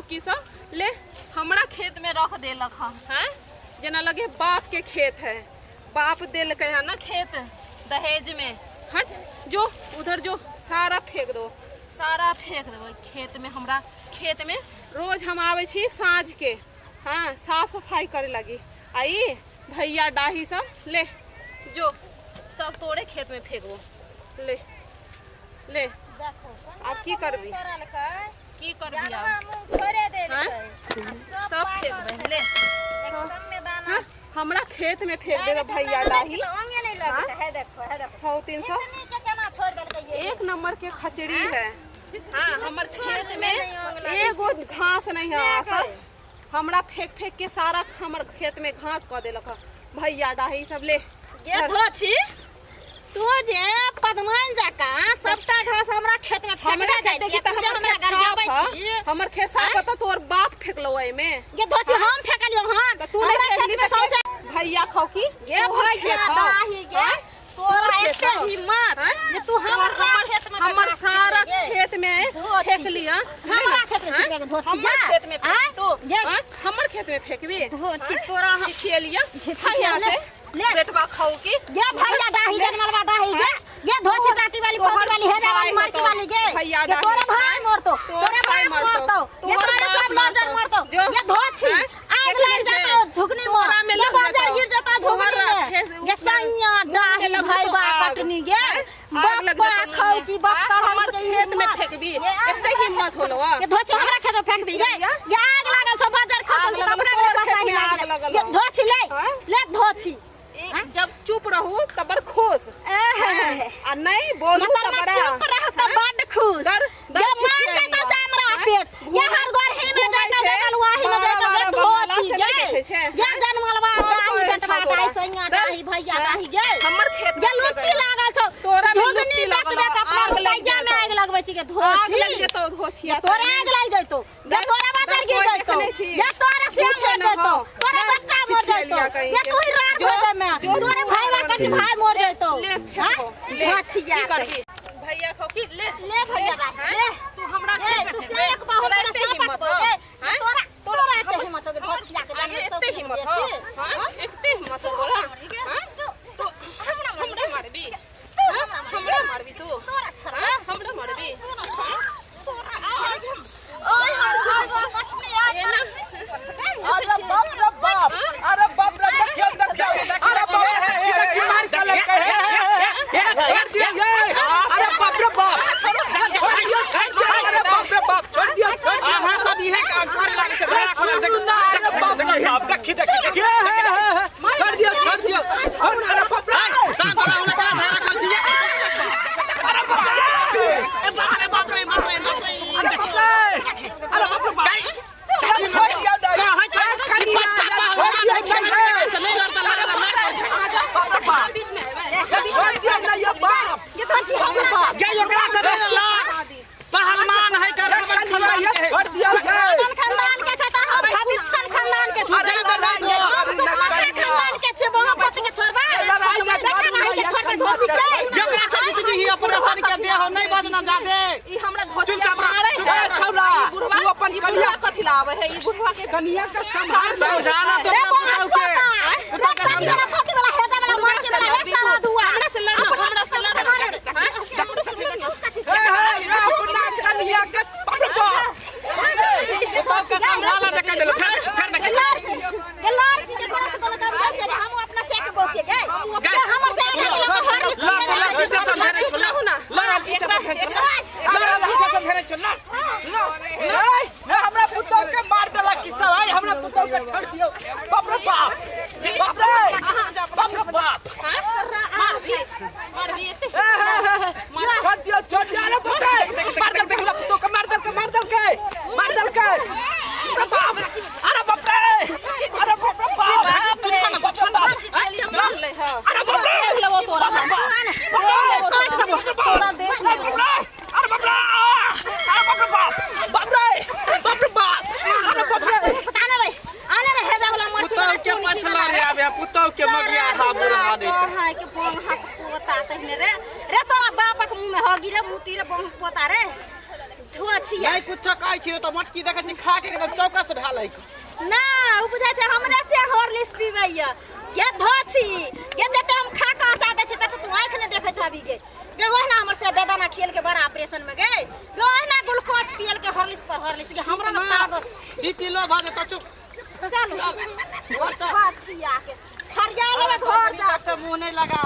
की सब ले हमरा खेत में रख देलक है, जना लगे बाप के खेत है, बाप देलक है ना खेत दहेज में। हट जो उधर जो सारा फेंक दो, सारा फेंक दो खेत में। हमरा खेत में रोज हम आवे छी साँझ के, हाँ साफ सफाई करे लगी। आई भैया डाही सब ले जो सब तोड़े खेत में फेंकबो। ले ले अब की करबी, की करबी सब फेंक दे ले। हाँ? हमरा खेत में फेंक दे भैया डाही। 100-300 एक नंबर के खचड़ी है। हाँ हमर खेत में एगो घास नहीं है, हमरा फेंक फेंक के सारा हमर खेत में घास कर देलक भैया डाही सब ले। तू जे पदमान जाका सबटा घास हमरा खेत में फेंका जाय छै, हमरा गरजाबै छी। हमर खेत साफ पता तोर बाप फेंकलो ओय में ये धोची हम फेंकलियो। हां त तू नहीं फेंकली त सौसे भैया खाओ की ये भैया डाही गे तोरा एते हिम्मत जे तू हमर खेत में हमर सारा खेत में फेंक लिया। हमरा खेत में फेंक धोची हमर खेत में फेंक तू हमर खेत में फेंकबी धोची तोरा हम खेलिया भैया से बेटवा खाओ की ये भैया डाही जनमलवा डाही गे ये धोची टाटी वाली पोती वाली है वाली माटी वाली गे भैया ये तोरा भाई मरतो, तोरा भाई मरतो, ये तोरा सब मर्दन मरतो। ये धोची आग लग जाता झुकनी मोरा में लग जाता, गिर जाता झुकनी में। ये सैया डाही भाई बा कटनी गे बप्पा खाओ की बप्पा हमर खेत में फेंकबी एते हिम्मत होलो। ये धोची हमरा खेत में फेंक दी गे ये आग लागल छ बाजार खतम हमरा पास आग लागल। ये धोची ले धोची जब चुप रहू तबर खुश आ नहीं बोलू त बड़ा चुप रह त बड़ खुश। ये मान जाता चामरा पेट ये हर घर ही में जाता गलवाही में जाता धोची गे ये जनमलवा डाही बेटवा डाही सैया डाही भैया डाही गे हमर खेत ये लुत्ती लागल छ तोरा में लुत्ती लागल अपना भैया में आग लगबै छी के धोची लग जेतो धोछिया तोरा आग लग जइतो ये तोरा बाजार गिर जइतो ये तोरा से मर जइतो तोरा बच्चा मर जइतो ये तू ही रात हो जाय में तोरे भाई बा कटी भाई मर जइतो। हां धोचिया भैया खाओ की ले भैया ले तू हमरा तू से एक बहुत हिम्मत हो तोरा तोरा एते हिम्मत हो धोचिया के जाने एते हिम्मत हो। हां एते हिम्मत हो तोरा। हां तो हमरा मारबी हमरा मारबी तू तोरा छरा हमरा मारबी ओए हर कटनी आ ना अरे बाप रे बाप अरे बाप रे देखियो अरे बाप रे मार डाल के छोड़ दिया ये अरे बाप रे बाप अरे बाप रे बाप छोड़ दिया हां सब इहे कर लागे छै दया कर बाप रे बाप देखी देखी छोड़ दिया अरे बाप रे शांत रहो ना बात है कौन सी अरे बाप रे बाप रे बाप रे अरे बाप रे बाप छोड़ दिया कहां छोड़ पहलवान है कर खानदान के छता भविष्य खानदान के खानदान के छे बंगापति के छोड़बा के छोड़ के धोची के जकरा से जितनी ही ऑपरेशन के दे हो नहीं बजना जादे ई हमरा धोची चुपचाप रह छौला बुढ़वा अपन कनिया कथि लावे है ई बुढ़वा के कनिया का समझाना तो अपना के फटी वाला हेजा वाला मार के वाला सारा दुआ हमरा से लड़ हमरा से लड़ कनिया के तो के समझाना जका देलो फिर ये लड़की के तरह से कोनो काम छै हम अपना से के बोचे के हमर से के पीछे से मेरे छोला लड़ा पीछे से घेरे छोला नहीं हमरा पुतौ के मार देला किसा भाई हमरा पुतौ के छोड़ दियो बाप रे बाप बाप रे बाप मारबी एते छोड़ दियो अरे बाप मार दे हमरा पुतौ के मार दल के अरे बाप अरे बाप पूछो ना अरे बाप रे लवो तोरा तोरा देख ले अरे बाप रे बाप पता नहीं आने रे हेजा वाला मार के नहीं कुछ कहै छी तो मटकी देखै छी खा के एकदम चौका से भेल है ना उ बुझा छै हमरा से हॉर्लिक्स पीबैया ये धोछी ये जते हम खा के आचा दे छै तते तू आंख ने देखैत हबी गे ओहना हमर से बेदाना खेल के बड़ा ऑपरेशन में गए ओहना ग्लूकोज पियल के हॉर्लिक्स पर हॉर्लिक्स के हमरा में ताकत छै बीपी लो भ जेतो चुप चल बात छिया के छरिया ले घर जा मुंह नहीं लगा।